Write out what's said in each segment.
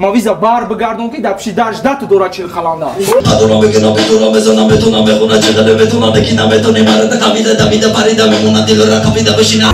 Мавиза бар бигардон ки дар пиши даржда ту дора чил халанда. Адура бегина бетуна мезона метуна мехуна чегада бетуна декина метуни марата камида давида парида мемуна дилора капида бешина.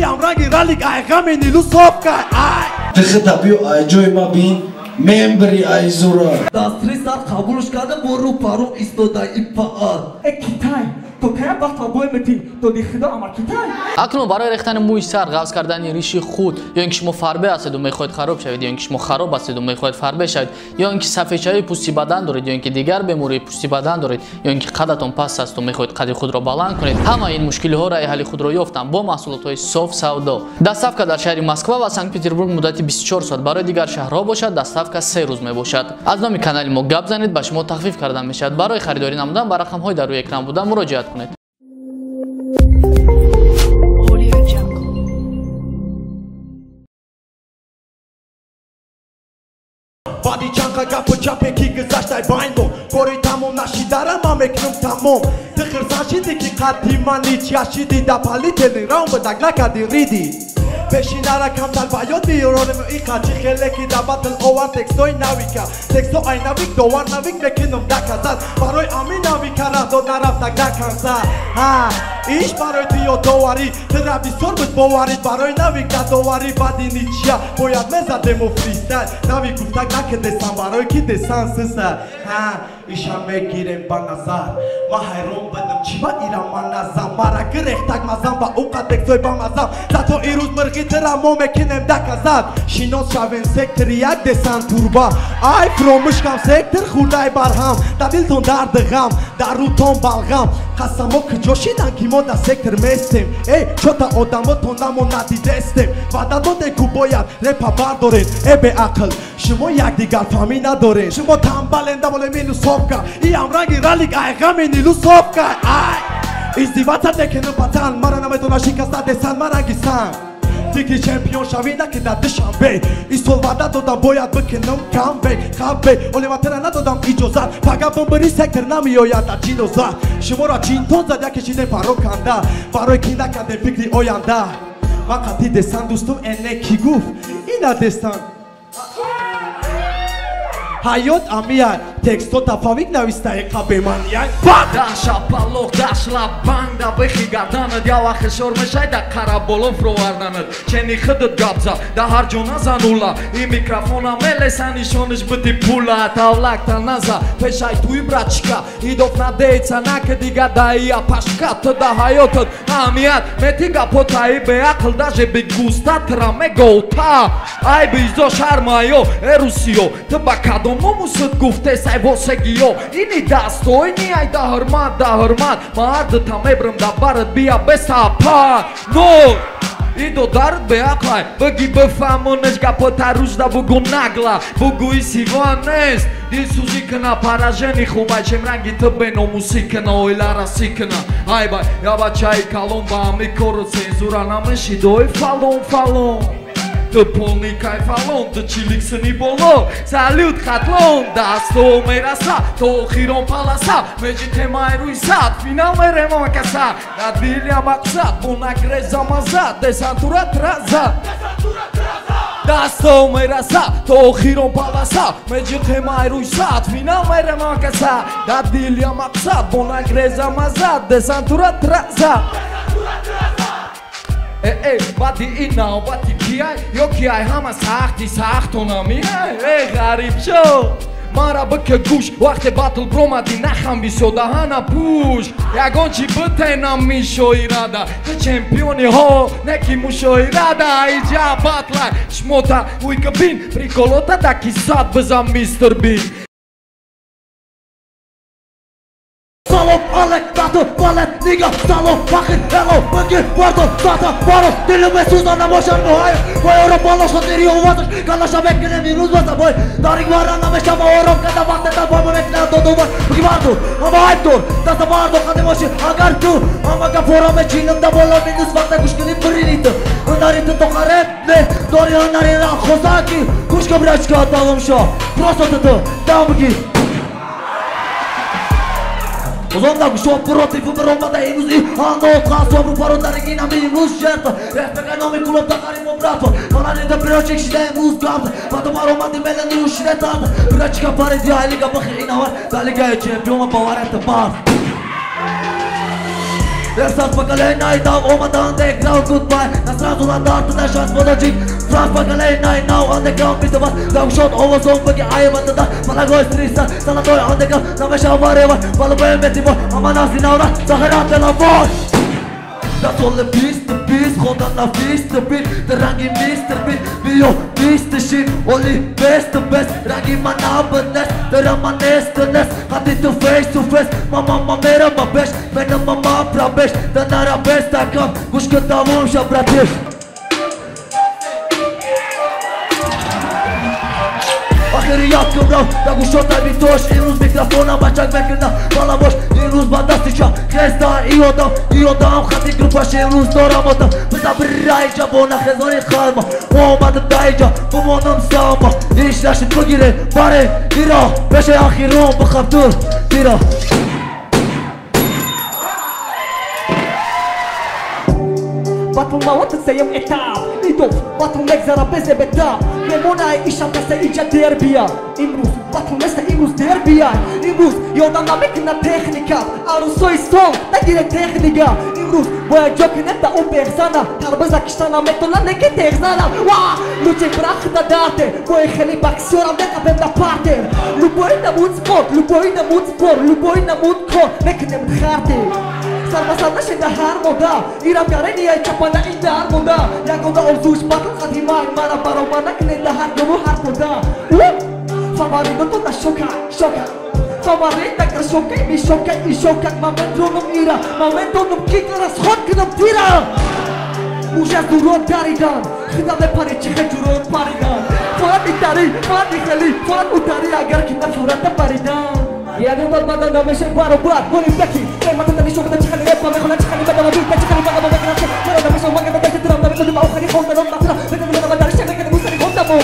Амраги ралик айгамени лусовка ай. Тхтабиу айҷои ма бин мембри айзура. Дастри сар қабулш карда бору пару истода ипаат. Китай то кая вақт бой мети то дихда амар Китай. акнун барои рехтани мӯи сар ғафз кардани риши худ ё ин ки шумо фарбе ҳастеду мехоҳед хароб шавед ё ин ки шумо хароб ҳастеду мехоҳед фарбе шавед ё ин ки сафедшавии пӯсти бадан доред ё ин ки дигар бемории пӯсти бадан доред ё ин ки қадатон паст асту мехоҳед қади худро баланд кунед ҳама ин мушкилиҳо раи ҳалли худро ёфтам бо маҳсулотҳои соф савдо. Доставка дар шаҳри Москва ва Санкт-Петербург муддати 24 соат, барои дигар шаҳрҳо бошад доставка 3 рӯз мебошад. Аз номи канали мо гап занед, ба шумо тахфиф карда мешавад. Барои харидорӣ намудан ба рақамҳои дар рӯи экран буда муроҷиат кунед. Бади чанка гапу чапе ки гузаштай байндо кори тамом нашидара ма мекунам тамом тихирсан шиди ки қадди мани чашиди да палитени раум бадаг накарди риди пешинара камтар ба ёд биёронем иқа чи хеле ки да батл овар текстои навика тексто ай навик довар навик мекунам даказад барои ами навика раҳдод нарафтак даканса иш барои тиё доварӣ тира бисёр буд боварид барои навик дадоварӣ бади ничия бояд мезадему фристайл навик гуфтак накидесан барои ки десан сиса ишам мегирем ба назар ма ҳайрон будам чима ира маназам мара гирехтак мазам ба уқа тексой ба мазам зато ирӯз мирғи тира мо мекунем даказад шинос шавен сектори як десан турба ай фромӯшкам сектор хурдай барҳам да дилтон дарди ғам дар рӯтон балғам қасамо куҷо шидан ки мо да сектор местем эй чота одамотон намо надидестем ваъда доде ку бояд репа бардоред э беақл шумо якдигар фаҳмӣ надоред шумо тамбален даволеми лусовка и амранги ралик айғамени лусовка ай издивата мекунам батан мара наметона шикаста десан марангисан фикри чемпион шавӣ накида душанбе истол ваъда додам бояд бикунам камбек хаббек оливатера надодам иҷозат фақат бомбари сектор намеояд дар ҷинозат шуморо чинтон зад яке чизе пароканда барои ки накардем фикри оянда ман қатъи десан дӯстум эне ки гуфт ина десан ҳаёт амияй тексто тафавик навистаи қабеманияй даша палох дашла банда бихи гарданад ява хишор мешай да қараболов роварданад чени хидат гапза да ҳар ҷо назанула и микрофона мелеса нишониш бити пула тавлакта наза пешай туи брачка идоф надеца накдига даия пашка тда ҳаётат амият мети гапотаи беақл даже бигуста тра мегоута ай бизо шармаё эрусиё тба кадомо мусуд гуфте сай восегиё ини дастоини ай да ҳурмат мардта мебрам да барат бия бесапа но идо дард беақлай баги бифаҳмонеш гапота рӯжда бугу нагла бугуи сиван нест дилсӯзӣ кина паражени хубай чемранги ты беномусӣ кина ойларасӣ кина айбай ябачаи калон ба ами кору цензура намешидои фалон ты полный кайфалон ты чиликсини боло салют хатлон дасто мераса то охирон паласа меҷи темаи рӯи сад финал меремакаса да дилия мақсад бо нагреза мазад десантура траза дасто мераса то охирон паласа меҷи темаи рӯи сад финал меремакаса да дилия мақсад бо нагреза мазад десантура траза бади ин навбати киай ё киай ҳама сахти сахтонамиай ғариб шо мара бика гӯш вақте батл бромади нахам бисё даҳана пӯш ягон чи битенам мишоирада ты чемпиони ҳо неки мушоирада иҷа батлай шмота уйкабин приколота даки сад бизам мистер бин Салом, алек, тато, балет, нига, салом, фахир, эло, быги, бардо, тата, баро, дилиме суза намошан мухай, бой ором балошо тири уватыш, калаша бекине минус баса бой, дарик вара намешама ором, када вақтета бой мекине додувар, быги барду, ама айптур, таста бардо, кади моши, агар ту, ама кафора мечинам да бола минус вақта кушкини бириниту, нариту тохарет, не, дори нарира хозаки, кушка брачка аталым шо, просто туту, там быги. Zonda gusho против Рома да имузи Ано тласо рупаро да регина ми имуз жертва Респека номи кулоп да харим обратва Малани да прирочек шиде имуз гамта Потом Рома ди мелени ушиде тата Гречка пари дия лига бахи инавар Да лига е чемпиона баварета бар Ефсас поколение и дам омадан да играл goodbye На сразу на дарту да шанс подачик Франс поколение и нау underground битва Да ушот ово сон бъги айвата да Палагой стриса санатой underground На меша варева Балабе метиво ама наси науда Захаран телефон That's all the beast, hold on the feast, the beat, the rangi Mr. Beat, bio beast the shit, only best, rangi manabness, the ramanesness, hati to face, mama mera ma best, mena mama prabesh, the nara best I come, gushka davum shabratesh. Ахери яткам брав, да го шотай ми тош Инус микрофона, мачак мекрина, мала бош Инус бандастича, хреста и одам Хати групаш, инус до работа Бърза брайджа, бона хезони халма Омадам дайджа, помонам сама Иш наши другире, баре, ира Беше ахирон, бахабдур, тира Батл малата се ям етап Идов, батл мек зара безе бета Мемона е ишам да се иджа дербия Имрус, батл места имрус дербия Имрус, йодан на мек на техника Ару сой сон, да гире техника Имрус, боя джоки не да обехзана Тарбаза киштана метона неке техзана Луче брах да дате Боя хели баксиорам нека бем да партер Любой на муд спорт, любой на муд спор Любой на муд кор, нека не мдхарте Sarmasana shenda har moda Iram gareni ay chapana inda har moda Yagoda orzush batl khadima Mara baromana knenda har gomu har moda Favorito toda shoka Favorita que shoka I shoka Momento num ira Momento num kikara schot que num tira Ujas durot daridan Khida me pari chikhe durot paridan Fat itari, fat ikhali Fat utari agar kita surata paridan Ya gumbat badan da meshe baro bat Goli beki Kema tanda ni shoka da chikali repa Mekhona chikali bada mabi Da chikali bada mabi Kena Mera da meshe waga da da chitram Da mekhona ma ukhani khonda Nom nafra Meka da mada rishe Meka da musari khonda mo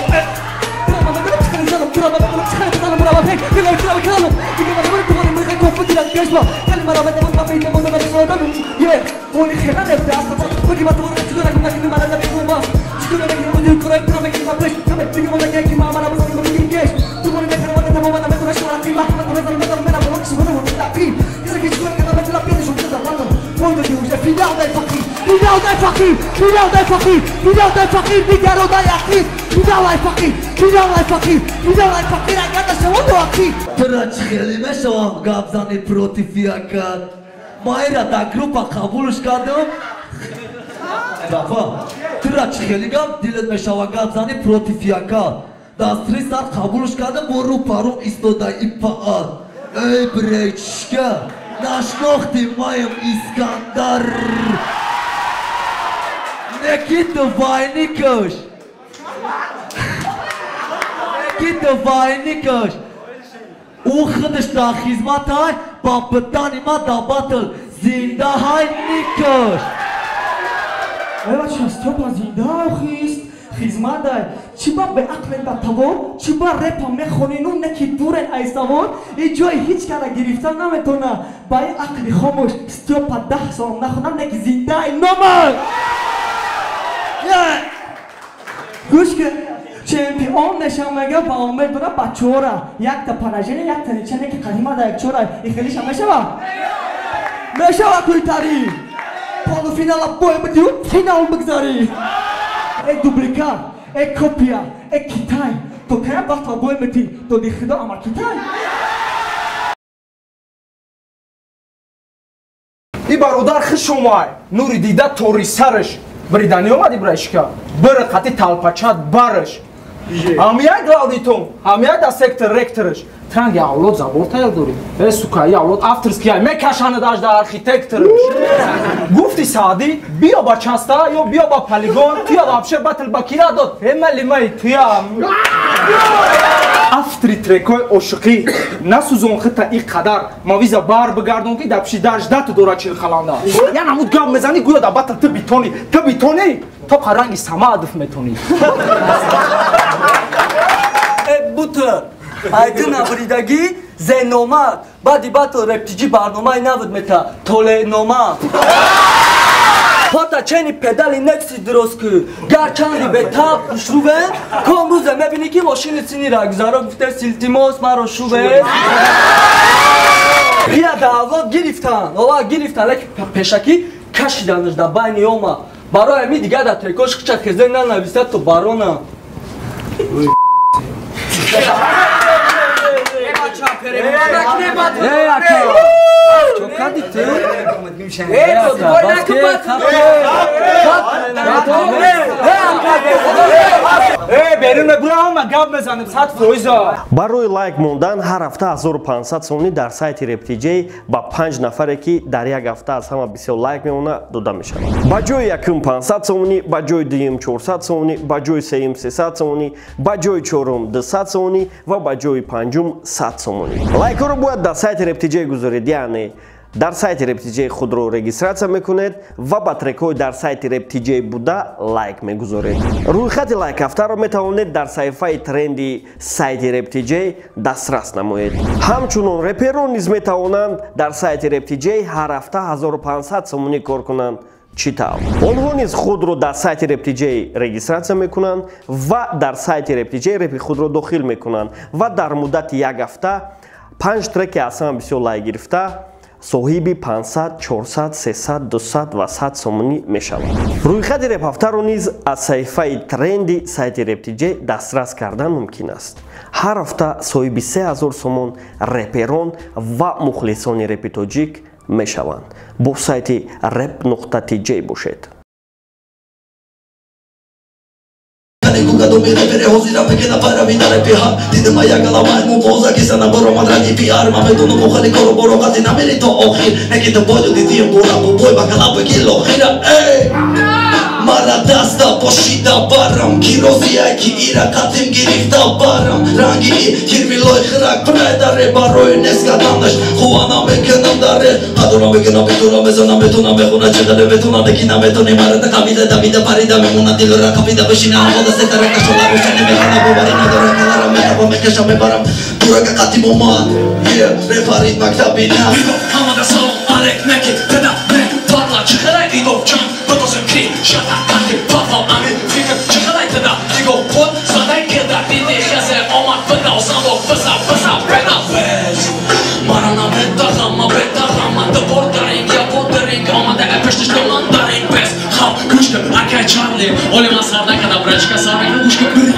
Kama mekona chikali zalam Kura ma mekona chikali zalam Mura ma pek Kila kila kila Ika ma mekona tumani mekha konfiti la keshwa Kali mara mada mekona pek Kama mekona chikali zalam Yeah Oli khela nefte asta Bagi mata mekona chikali Kama kini mara da mekona mas Chikali mekona mekona Kura kura mekona ma pek Kama mekona mekona Kama mekona mara Masa mekona kini kesh Tumani mekona mekona Tamo mekona mekona Shwara kima Mekona mekona mekona Mena mekona Shwara mekona Lapin Isa ki shwara kena mekona Lapin Shwara kena mekona Fondo de hoje Final da fakir Final da fakir Final da fakir Final da fakir Bigaro da yakir Final da fakir Final da fakir Final da fakir Agada se vondo aqui Trać heli meshavam Gabzani protiv Fiakat Mayra da grupa kabulush kadam Dafa Trać heli gam Dilet meshavam Gabzani protiv Fiakat Da 3 saat kabulush kadam Boru paru isto da ipaat Ey brejčka Naš nohti majem Iskandar Neki të vajnikësh Neki të vajnikësh U khëdësh të hizmataj Pa pëtani ma da batıl Zinda hajnikësh Ela Stjopa zinda khist Хизмадай чиба бе ақлен да тавор чиба репа мехонину неки дурен айсавор и ҷои ҳеҷ кара гирифта наметона ба ин ақли хомӯш Стёпа 10 сол нахонам неки зиндаи номад гӯш ки чемпион нешамага ба омед дора ба чора якта поражение якта нича неки қадима да як чора и хелиша мешава мешава кӯйтари полуфинала бой бидиу финал бигзарӣ Ek duplikat, ek kopia, ek Kiтай. То кая вақт бой мети, то дихида амар Китай. И бародар хишомай, нури дида тори сараш. Бридани омади брашка. Бир қати талпачат бараш. Амия главдитон, амия да сектор ректораш. Транги авлод заворта дори. Сукай авлод авторски ай мекашана даш да архитектораш. Гуфти Саади, биё ба часта ё биё ба полигон, тия вообще батл ба кира дод. Эмали май тия. Автри трекой ошиқи. Насузон хита и қадар. Мавиза бар бигардон ки дапши даш дат дора чил халанда. Я намуд гам мезани гуя да батл ты битони. То қаранги Самадов метони. Бутер, айтын абридаги زنومد بعدی باتل رپتیجی برنامه نبود متا تولنومد پاتا چنی پدالی نکسی درست که گرچندی به تاب شروبه کام روزه میبینی که ماشین سینی را گذارا گفته سیلتیموس مرا شوبه بیا دعوا گرفتن لیک پیشکی کشیدنش در بین یوما برای می دیگه در ترکاش کچت که زن ننویسته تو بارونا барои лайк мондан ҳар ҳафта 1500 сомонӣ дар сайти рептиҷей ба 5 нафаре ки дар як ҳафта аз ҳама бисёр лайк меона дода мешавад. Ба ҷои якум 500 сомонӣ, ба ҷои дуюм 400 сомонӣ, ба ҷои сеюм 300 сомонӣ, ба ҷои чорум 200 сомонӣ ва ба ҷои панҷум 100 сомонӣ. Лайкҳоро бояд дар сайти рептиҷей гузоред, яъне дар сайти рептиҷей худро регистратсия мекунед ва ба трекҳои дар сайти рептиҷей буда лайк мегузоред. Рӯйхати лайк ҳафтаро метавонед дар саҳифаи тренди сайти рептиҷей дастрас намоед. Ҳамчунон реперон низ метавонанд дар сайти рептиҷей ҳар ҳафта 1500 сомонӣ кор кунанд. Чӣ тавр? Онҳо низ худро дар сайти рептиҷей регистратсия мекунанд ва дар сайти рептиҷей репи худро дохил мекунанд ва дар муддати як ҳафта 5 треки аз ҳама бисёр лайк гирифта соҳиби 500, 400, 300, 200 ва 100 сомонӣ мешавад. Рӯйхати реп ҳафтаро низ аз саҳифаи тренди сайти рептиҷей дастрас кардан мумкин аст. Ҳар ҳафта соҳиби 3000 сомон реперон ва мухлисони репи тоҷик мешаванд. Бо сайти rap.tj бошед. Когато ми репери хозира пекена пара видаре пиха Диде мая галама едмо поза ки се наборо мадради пиар Маме дуну мухали коро боро кати намери то охир Неки те бойду дитием бора по бой бакала пеки лохира Ей! Мара даста пошида барам Кирозия ки ира катим гирифта барам Ранги кирмилой хирак предаре Барой нескадандаш Хуана мекенам даре Адуна мекена битуна мезана метуна мехуна Чегане метуна некина метуни Марата кавида давида парида мемуна Дилора кавида бешина Хода сетара кашола рушане мекена Боварина дора калара метава мекеша мебарам Дурака кати момад Репарит мактабина Хамада салом алек неки Теда не татла Чехелай идов чан Потосем кри Шата кати Папал амин Фикр Чехелай теда Диго под Задай кеда Биди хезе Омар беда Осандо Беса Беса Беда Без Марана бета Хама бета Хама Де бордаринг Я бордаринг Омада эпештиш Доландаринг Без Хам Кучка Акай Чарли Оли масарда Када брачка Сарвина Кучка Бри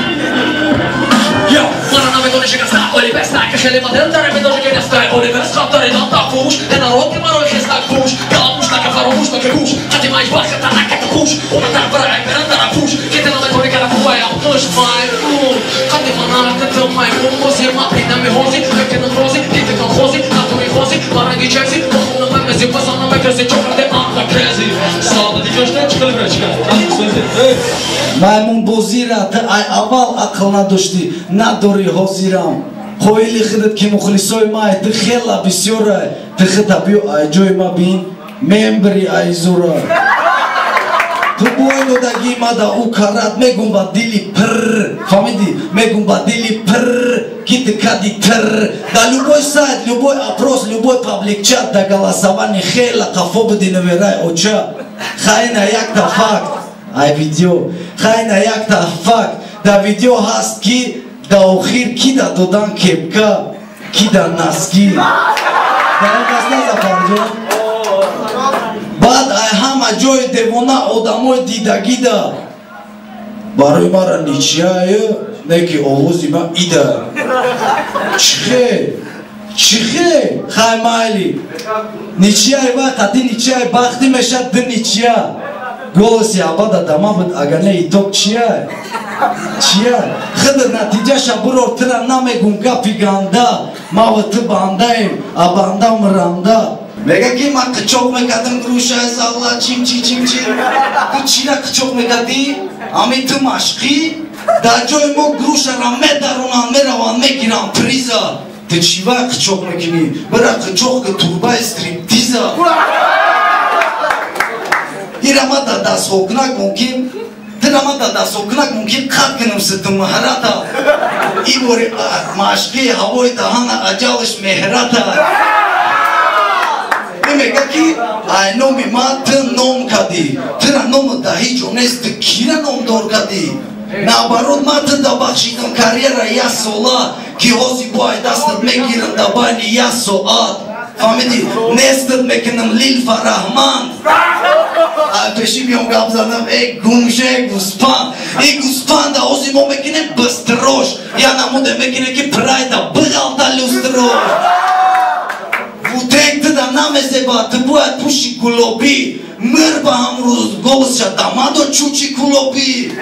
Yo, марана бетони шикаста Оли беста Кахели мадел Даре бетожи кенеста Оли беста Даре Данта Фуш Де народ Ти марой хестак Фуш Галапуш Така фаромуш Така куш Хати майш баха Танака Куш Ома так брай Берандара Фуш Ките на бетони Када Фуая Пуш май Фуш Хати манара Ката май Мози Мапи Нами хози Кекена хози Ките кан хози Натури хози Маранги чези Кохуна мемези Пасана мекрези Чокарде Анта крези Сада ди каште Чикали брачка Маймун бозира ты ай аввал ақл надошти надори ҳозирам қоили худат ки мухлисои май ты хела бисёра ты хитабиё ай ҷои ма бин мембри ай зура ту бойнодаги мада у карат мегум ба дили пр фамиди мегум ба дили пр ки ты кади тр да любой сайт любой опрос любой паблик чат да голосование хела қафо буди наверай оча хайна якта факт ай видео хайна якта факт да видео ҳаст ки да охир ки да додан кепка ки да наски баъд ай ҳама ҷои девона одамои дидагида барои мара ничияю не ки овози ма ида чихе хай майли ничияй ва қати ничияй бахти мешад ди ничия голоси абада дама буд агар не иток чия худо натиҷаша бурор тира намегум гапи ганда ма ва ту бандаем а банда мранда мега ки ман қичоқ мекардам грушаи зала чимчи ту чира қичоқ мекардӣ ами ту машқӣ дар ҷои мо грушара медаронанд мераванд мегиранд приза ту чива қичоқ мекунӣ бира қичоқ ки турбаи стриптиза Ирама да дастхокнак мумкин ты Dramada da soknak mümkün katkınım sıtım maharata. İbori maşki havoy dahana acalış mehrata. Demek ki ay nomi matın nom kadi. Tıra nomu dahi jonesti kira nom dor kadi. Nabarot matın da bakşidım kariyera yasola. Ki hozi bu ay dastır mekirin da bani yaso ad. Famidi nested mekinim lil farahman. Peşim yom gabzanım gumşe guspan. Guspan da hozi mo mekinim bıstroş. Yana mu de mekine ki prayda bıgalta lustroş. Bu tekte da nameze tıbu et puşi kulobi. Mırba hamruz golsça damado çuçi kulobi.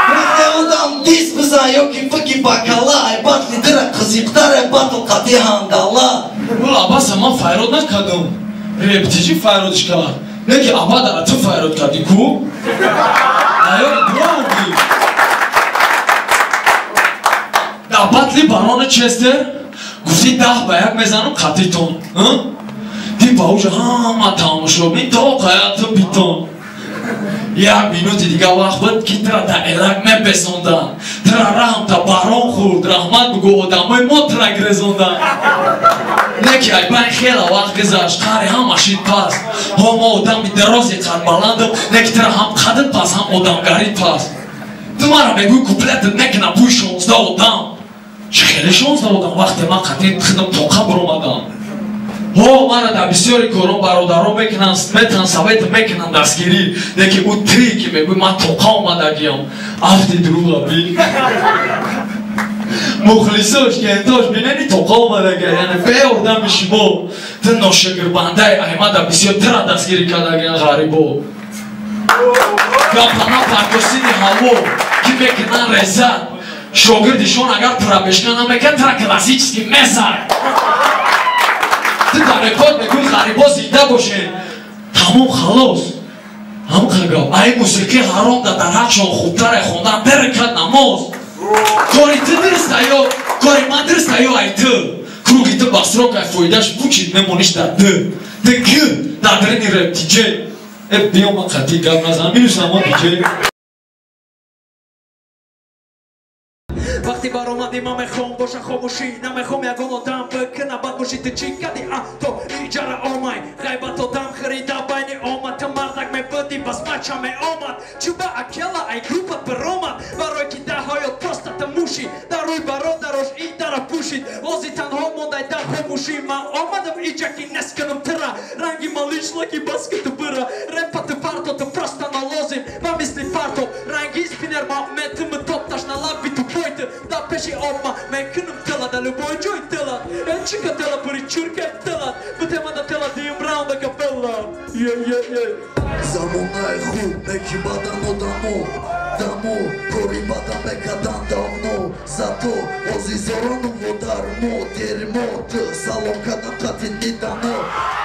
Bıhte odam dis bıza yok ki fıki bakala. Ay batli dıra kızıktar ay batıl kati hangala. Ula bas ama fayrod nakadım. Repetici fayrod işkalar. Ne ki abada atı fayrod kadi ku? Ayok bravo. Da batli baronu Chester. Guzi dah bayak mezanım kati ton. Di bauja hama tamuşlo. Tok hayatım biton. Ya minuti diga vakbet kita da elak me besondan. Tra rahm da baron khurd. Rahmat bugu odamay mo tra grezondan. Ne ki ay ben khela vaqt gizasht. Qari ham ashid pas. Homo odam bi derozi qad balandım. Ne ki tra ham qadı pas ham odam garib pas. Tumara beguy kupletet ne ki na buy 16 odam. Chkheli 16 odam vaqti man qat'i tıxdım toqa buromadam. Ho mara da bisёри корон бародарон мекунанд метан совет мекунанд дастгирӣ деки ӯ три ки мегӯй ман тоқа омадагиам афти дуруға би мухлисош кентош бинени тоқа омадага яъне бе одами шумо ту ношигирбандаи аҳмада бисёр тра дастгирӣ кардагиан ғарибо гапана паркосини ҳаво ки мекунанд реза шогирдишон агар пробежка намекард тра классически месар Ты рекорд мегӯй ғарибо зинда бошед тамом халос ҳамқагав ай мусиқӣ ҳаром да дар ҳақшон хубтаре хондан берекат намоз кори ту дирста ё кори ман дирста ё ай ту круги ту басрок ай фоидаш бучид мемониш дар ду ту гу дар дирини реп диҷей биё ман қатӣ гап назанам минусам ман диҷей وقتی برآمدی من میخوام باشه خاموشی نمیخوام یگان آدم بکنه بد باشی تو چی کردی تو ایجاره آمای غیبت آدم خریده بین آمد تو مردک میبودی بس مچه می آمد چوبه اکلا ای گروپت برآمد برای که ده هایت پاستت موشی در روی برادرش این در پوشید وازی تنها مونده در خاموشی من آمدم ایجا که نسکنم تره رنگی مالیش لکی بس که تو بره رپت فرتو تو پرستا نلازیم من مثلی فرتو رنگی سپینر ما متم توب تاش نلابی تو پویتر da peşi olma mümkünüm tela da любой joy tela ençika tela puri çürke tela bu temada tela diyim round'a capella Zamonay khu mekibadan odamo damo koribadan bekadan davno zato ozi zoronu vodarmo dermo tu salonkadan katin didamo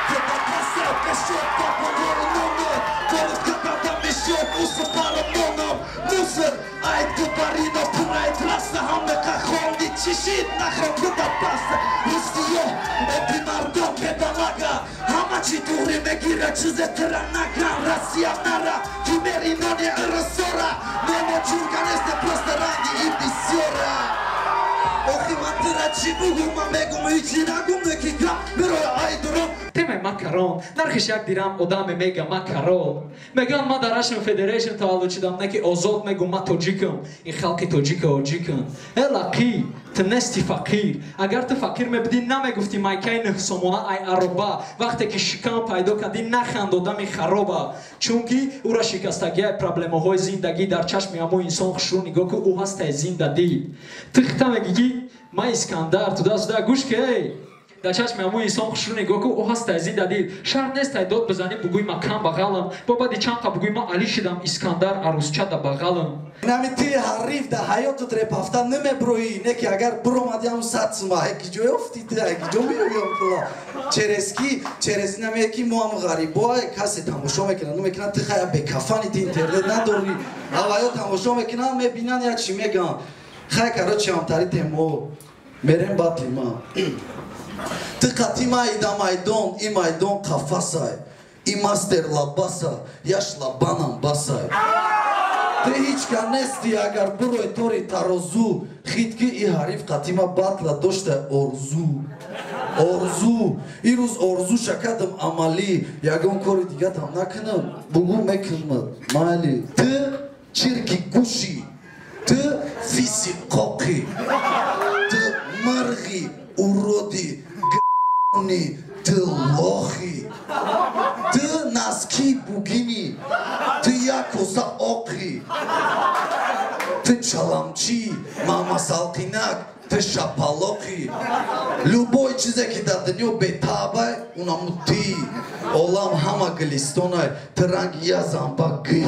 Teba kasa peşo papavornono Kolut kapadan mişo musu paramono Musır ay tuparino punay plasa Hame kaholi çişit nahon kuda pasa Rustiyo epi mardon pedalaga Hamaçi duri megira çize teranaga Rasya nara kimeri nani arasora Nemo çurgan este prosta rangi ibisiora Ohi matira çibuguma megum içinagum nekika Beroya aydurum Temay makaron narxish як дирам одаме мега макарон меган ма дар ашн федерейшн тааллучидам неки озод мегу ма тоҷикам ин халқи тоҷика оҷикан элақӣ ту нести фақир агар ту фақир мебудӣ намегуфтӣ майкаи нӯҳсомона ай ароба вақте ки шикам пайдо кардӣ нахандодами хароба чунки ӯра шикастагиаи проблемаҳои зиндагӣ дар чашми ҳамон инсон хушрӯ нигоҳ ку ӯ ҳастаи зиндадӣ ту хита мегигӣ ма искандар туда гӯш ки در چشم همون انسان خوش رو نگاه که او هست از این دلیل شرط نیست داد بزنی بگوی ما کم بغلم بابا دی چند قبل بگوی ما علی شدم اسکندر عروسچه دا بغلم نمیتی حریف ده حیات ترپ هفته نمیبروی نکی اگر برومدیم ساتسما هکی جوی افتیده هکی جو میگم کلا چرزی نمیکی مو هم غریبای کسی تماشا میکنن نمیکنن تخیه به کفانی دی اینترنت نداری حیات تماشا میکنن میبینن یا چی میگن خیلی کرا چی هم تاری تیمو میرم باطلی ما Tıkati maydon, imaydon kafasay İmaster la basa, yaşla banan basay Ты ҳичка нести агар бурой тори тарозу хитки и ҳариф қатима батла дошта орзу ирӯз орзуша кардам амалӣ ягон кори дигатам накунам бугу мекунам майли ты чирки гӯшӣ ты фиси қоқӣ ты марғи уроди гни ты лохи ты носки бугини ты якоса оқи ты чаламчи мама салқинак ты шапалоқи любой чизе ки дар дунё бетабай унаму ти олам ҳама гилистонай ты ранги я занбаги